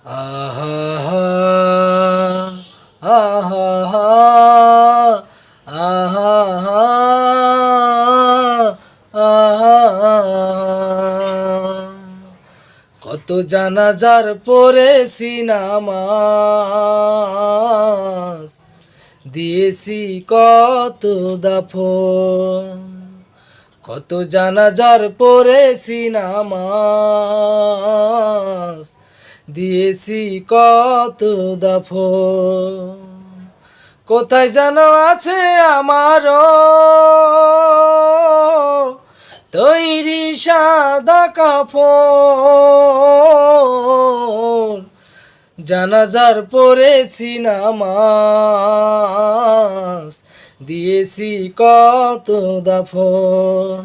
আহা হা আহা হা আহা হা আহা হা। কত জানাজার পড়েছি নামাজ, দিয়েছি কত দাফন। কত জানাজার পড়েছি নামাজ, দিয়েছি কত দাফন। কোথায় যেন আছে আমারও তৈরি সাদা কাফন। জানাজার পড়েছি নামাজ, দিয়েছি কত দাফন।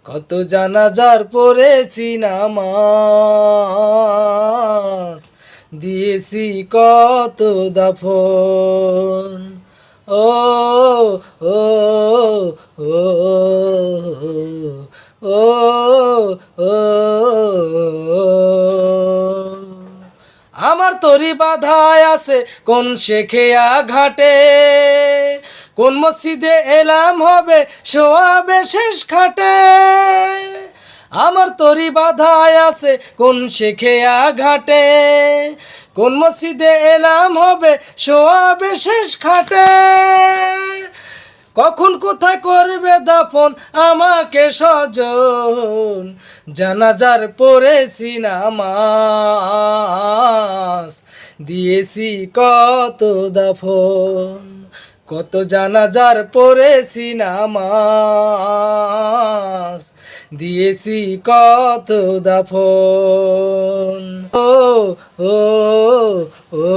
কত জানাজার পড়েছি নামাজ, দিয়েছি কত দাফন। ও ও ও ও ও আমার তরি বাধায় আছে কোন শেখেয়া ঘাটে, কোন মসজিদে এলাম হবে শোয়াবে শেষ খাটে। আমার তরি বাধায় আছে কোন শেখেয়া ঘাটে, কোন মসজিদে এলাম হবে শোয়াবে শেষ খাটে। কখন কোথায় করবে দাফন আমাকে স্বজন, জানাজার পড়েছি নামাজ, দিয়েছি কত দাফন। কত জানাজার পড়েছি নামাজ, দিয়েছি কত দাফন। ও ও ও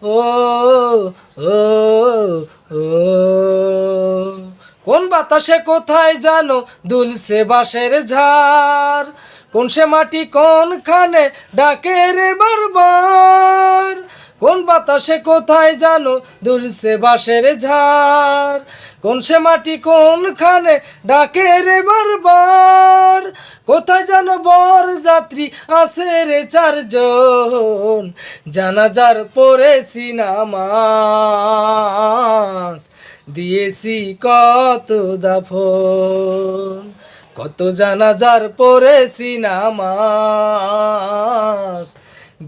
ও ও ও কোন বাতাসে কোথায় জানো দুলছে বাঁশের ঝাড়, কোন সে মাটি কোনখানে ডাকে রে বারবার। কোন বাতাসে কোথায় জানো দুলছে বাঁশের ঝাড়, কোন সে মাটি কোনখানে ডাকে রে বারবার। কোথায় জানো বর যাত্রী আছে রে চারজন, জানাজার পড়েছি নামাজ, দিয়েছি কত দাফন। কত জানাজার পড়েছি নামাজ,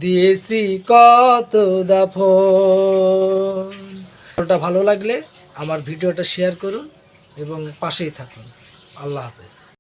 দিয়েছি কত দাফন। ভিডিওটা ভালো লাগলে আমার ভিডিওটা শেয়ার করুন এবং পাশেই থাকুন। আল্লাহ হাফেজ।